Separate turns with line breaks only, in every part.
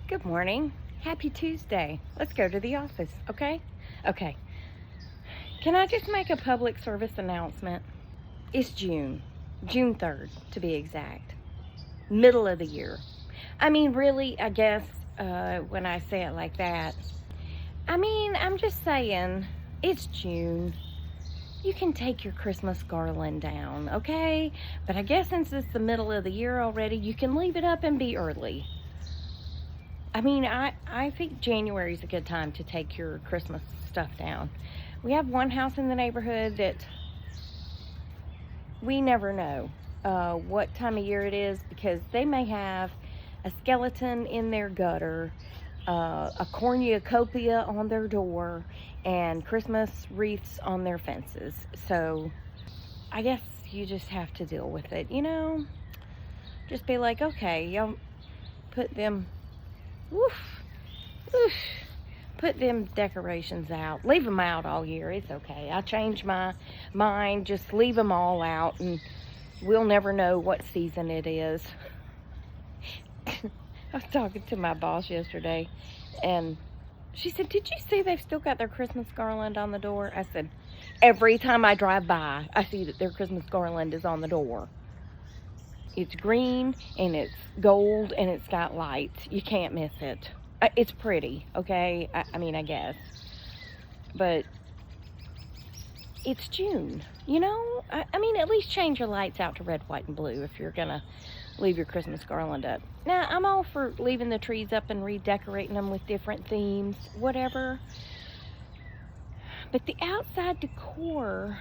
Good morning. Happy Tuesday. Let's go to the office, okay? Okay. Can I just make a public service announcement? It's June 3rd to be exact. Middle of the year. I mean, really, I guess when I say it like that, I'm just saying, it's June. You can take your Christmas garland down, okay? But I guess since it's the middle of the year already, you can leave it up and be early. I think January is a good time to take your Christmas stuff down. We have one house in the neighborhood that we never know what time of year it is, because they may have a skeleton in their gutter, a cornucopia on their door, and Christmas wreaths on their fences. So I guess you just have to deal with it, Just be like, okay, y'all put them put them decorations out. Leave them out all year. It's okay. I changed my mind. Just leave them all out, and we'll never know what season it is. I was talking to my boss yesterday, and she said, "Did you see they've still got their Christmas garland on the door?" I said, "Every time I drive by, I see that their Christmas garland is on the door. It's green, and it's gold, and it's got lights. You can't miss it. It's pretty, okay? I guess. But it's June, at least change your lights out to red, white, and blue if you're going to leave your Christmas garland up. Now, I'm all for leaving the trees up and redecorating them with different themes, whatever. But the outside decor,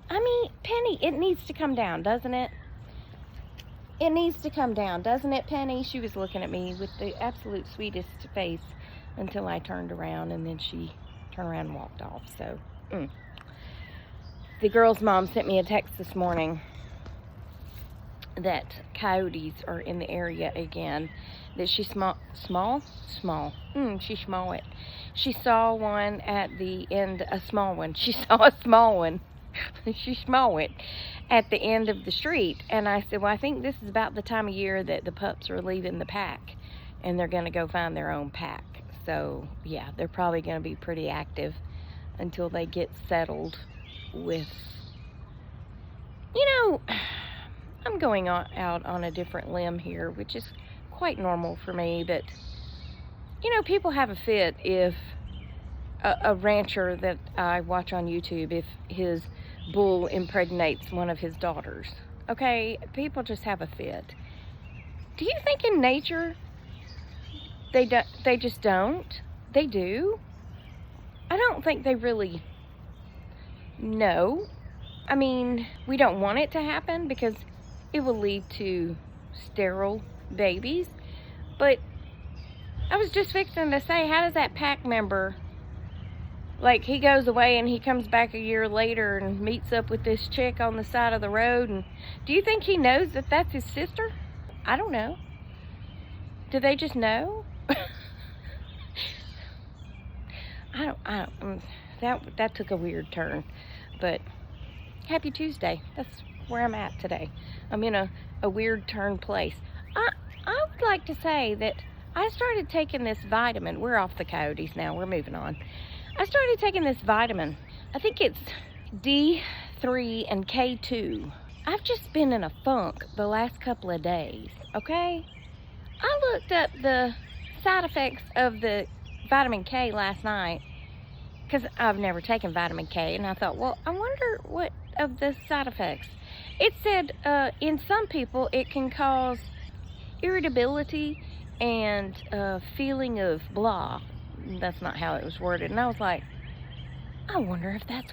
Penny, it needs to come down, doesn't it? It needs to come down, doesn't it, Penny?" She was looking at me with the absolute sweetest face until I turned around, and then she turned around and walked off. So, The girl's mom sent me a text this morning that coyotes are in the area again. That she she small it. She saw one at the end, a small one. She saw a small one. She small it at the end of the street. And I said, well, I think this is about the time of year that the pups are leaving the pack, and they're going to go find their own pack. So yeah, they're probably going to be pretty active until they get settled with, I'm going out on a different limb here, which is quite normal for me, but people have a fit if a rancher that I watch on YouTube, if his bull impregnates one of his daughters. Okay, people just have a fit. Do you think in nature they just don't? They do. I don't think they really know. We don't want it to happen because it will lead to sterile babies. But I was just fixing to say, how does that pack member, like, he goes away and he comes back a year later and meets up with this chick on the side of the road, and do you think he knows that that's his sister? I don't know. Do they just know? That took a weird turn, but happy Tuesday. That's where I'm at today. I'm in a weird turn place. I would like to say that I started taking this vitamin. We're off the coyotes now. We're moving on. I started taking this vitamin. I think it's D3 and K2. I've just been in a funk the last couple of days, okay? I looked up the side effects of the vitamin K last night, because I've never taken vitamin K, and I thought, well, I wonder what of the side effects. It said in some people it can cause irritability and feeling of blah. That's not how it was worded. And I was like, I wonder if that's.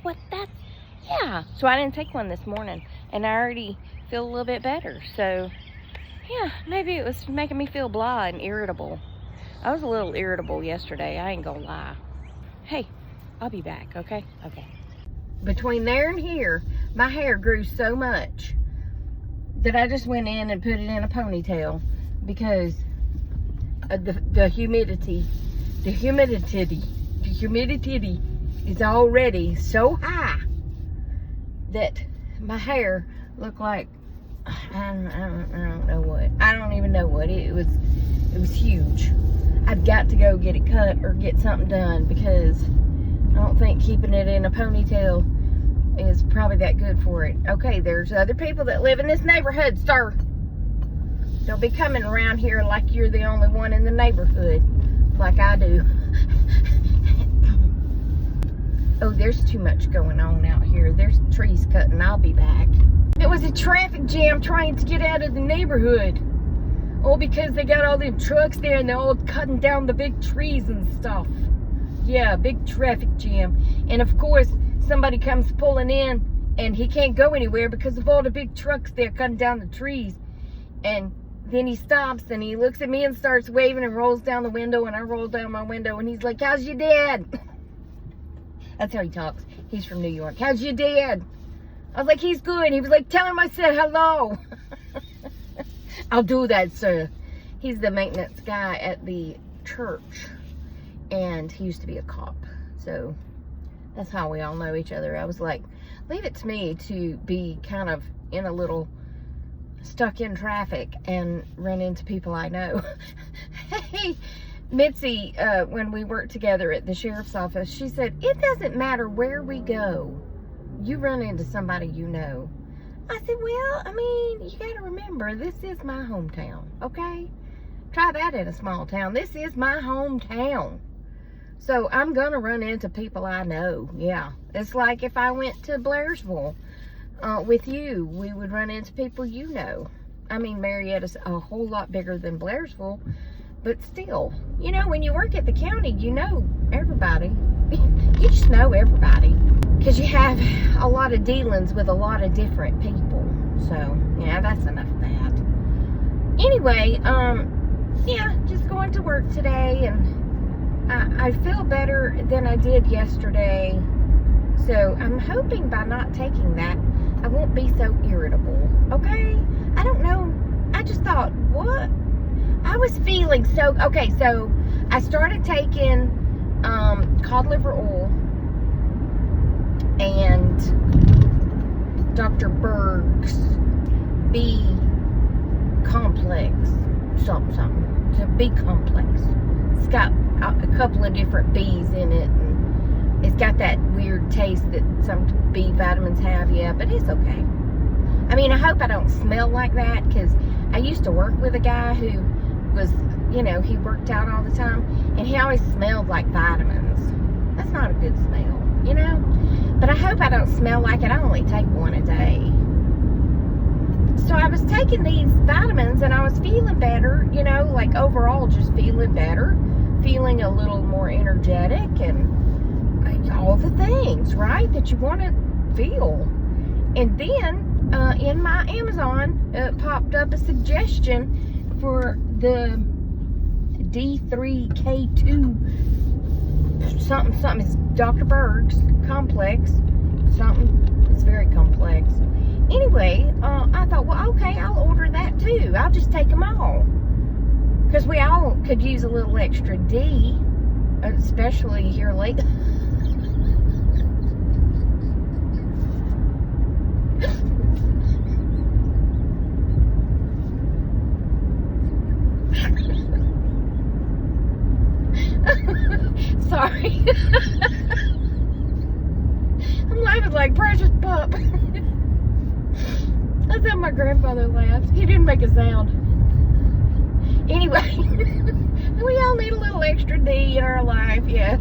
Yeah. So I didn't take one this morning, and I already feel a little bit better. So yeah, maybe it was making me feel blah and irritable. I was a little irritable yesterday, I ain't gonna lie. Hey, I'll be back, okay? Okay. Between there and here, my hair grew so much that I just went in and put it in a ponytail, because the humidity is already so high that my hair looked like, I don't know what. I don't even know what. It was huge. I'd got to go get it cut or get something done, because I don't think keeping it in a ponytail is probably that good for it. Okay, there's other people that live in this neighborhood, sir. Don't be coming around here like you're the only one in the neighborhood, like I do. Oh, there's too much going on out here. There's trees cutting. I'll be back. It was a traffic jam trying to get out of the neighborhood. Oh, because they got all them trucks there and they're all cutting down the big trees and stuff. Yeah, big traffic jam. And of course, somebody comes pulling in and he can't go anywhere because of all the big trucks there cutting down the trees. And then he stops and he looks at me and starts waving and rolls down the window, and I roll down my window and he's like, "How's your dad?" That's how he talks. He's from New York. "How's your dad?" I was like, "He's good." He was like, "Tell him I said hello." "I'll do that, sir." He's the maintenance guy at the church, and he used to be a cop. So that's how we all know each other. I was like, leave it to me to be kind of in a little stuck in traffic and run into people I know. Hey, Mitzi, when we worked together at the sheriff's office, she said, "It doesn't matter where we go, you run into somebody you know." I said, "Well, I mean, you got to remember, this is my hometown, okay? Try that in a small town. This is my hometown. So I'm going to run into people I know." Yeah. It's like if I went to Blairsville with you, we would run into people you know. I mean, Marietta's a whole lot bigger than Blairsville, but still, you know, when you work at the county, you know everybody. You just know everybody, because you have a lot of dealings with a lot of different people. So, yeah, that's enough of that. Anyway, yeah, just going to work today, and I feel better than I did yesterday. So I'm hoping by not taking that, I won't be so irritable. Okay? I don't know. I just thought, what? I was feeling so... Okay, so I started taking cod liver oil and Dr. Berg's B complex, something. It's a B complex. It's got a couple of different B's in it, and it's got that weird taste that some B vitamins have, yeah, but it's okay. I mean, I hope I don't smell like that, because I used to work with a guy who was, you know, he worked out all the time, and he always smelled like vitamins. That's not a good smell, you know? But I hope I don't smell like it. I only take one a day. So I was taking these vitamins, and I was feeling better, you know, like overall just feeling better, feeling a little more energetic, and all the things, right, that you want to feel. And then in my Amazon popped up a suggestion for the D3K2 something. It's Dr. Berg's complex something. It's very complex. Anyway, I thought, well, okay, I'll order that too. I'll just take them all, because we all could use a little extra D, especially here lately. Sorry. I'm laughing like Precious Pup. That's how my grandfather laughs. He didn't make a sound. Anyway, we all need a little extra D in our life, yes.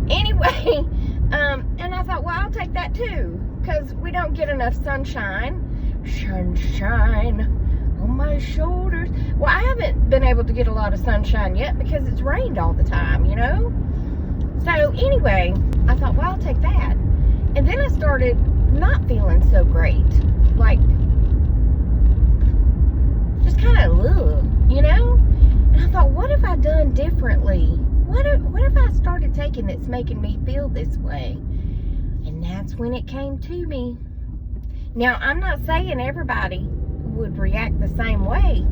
Anyway, and I thought, well, I'll take that too, because we don't get enough sunshine. Sunshine on my shoulders. Well, I haven't been able to get a lot of sunshine yet because it's rained all the time, you know? So anyway, I thought, well, I'll take that. And then I started not feeling so great. Like, just kind of, you know? And I thought, what have I done differently? What if I started taking that's making me feel this way? And that's when it came to me. Now, I'm not saying everybody would react the same way,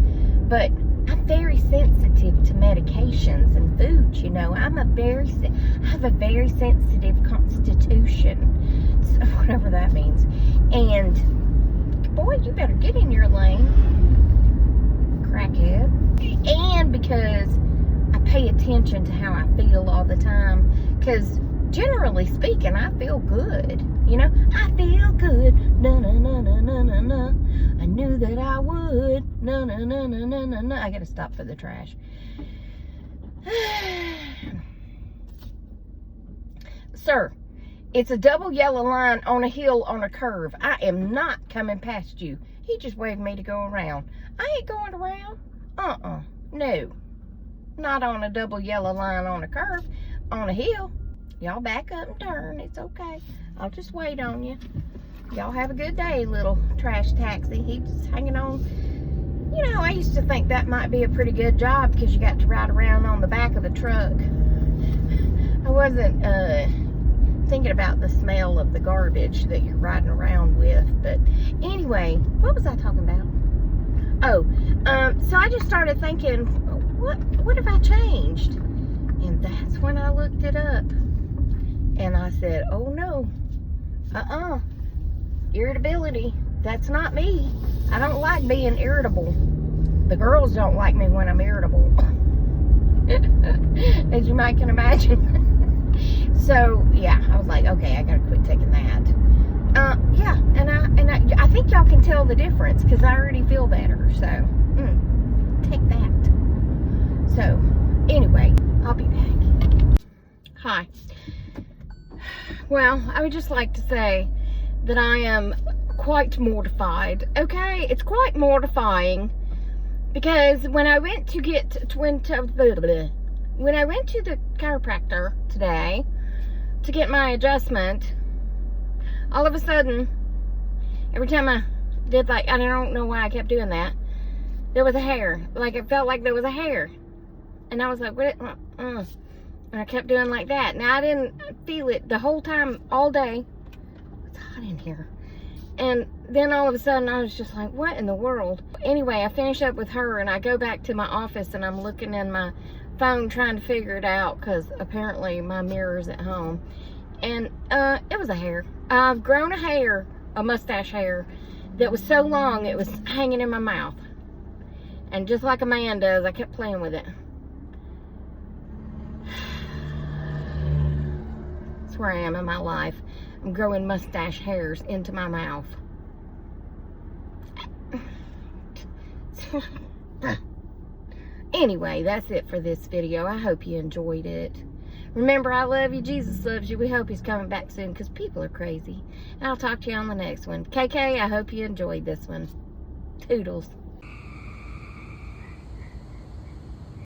but I'm very sensitive to medications and food, you know. I have a very sensitive constitution, so whatever that means. And boy, you better get in your lane. crackhead. And because I pay attention to how I feel all the time. Because generally speaking, I feel good. You know, I feel good. Na na na na na na na. I knew that I would. Na na na na na na na. I gotta stop for the trash. Sir, it's a double yellow line on a hill on a curve. I am not coming past you. He just waved me to go around. I ain't going around. No. Not on a double yellow line on a curve. On a hill. Y'all back up and turn. It's okay. I'll just wait on you. Y'all have a good day, little trash taxi. He's hanging on. You know, I used to think that might be a pretty good job because you got to ride around on the back of the truck. I wasn't thinking about the smell of the garbage that you're riding around with. But anyway, what was I talking about? Oh, so I just started thinking, what have I changed? And that's when I looked it up. And I said, oh no, irritability, that's not me. I don't like being irritable. The girls don't like me when I'm irritable. As you might can imagine. So, yeah, I was like, okay, I gotta quit taking that. Yeah, and I think y'all can tell the difference because I already feel better. So, take that. So, anyway, I'll be back. Hi. Well, I would just like to say that I am quite mortified. Okay, it's quite mortifying because when I went to the chiropractor today to get my adjustment, all of a sudden, every time I did, like, I don't know why I kept doing that, there was a hair. Like, it felt like there was a hair. And I was like, what? And I kept doing like that. Now, I didn't feel it the whole time, all day. It's hot in here. And then all of a sudden, I was just like, what in the world? Anyway, I finish up with her, and I go back to my office, and I'm looking in my phone trying to figure it out, because apparently my mirror's at home. And it was a hair. I've grown a hair, a mustache hair, that was so long, it was hanging in my mouth. And just like a man does, I kept playing with it. That's where I am in my life. I'm growing mustache hairs into my mouth. Anyway, that's it for this video. I hope you enjoyed it. Remember, I love you. Jesus loves you. We hope he's coming back soon because people are crazy. And I'll talk to you on the next one. KK, I hope you enjoyed this one. Toodles.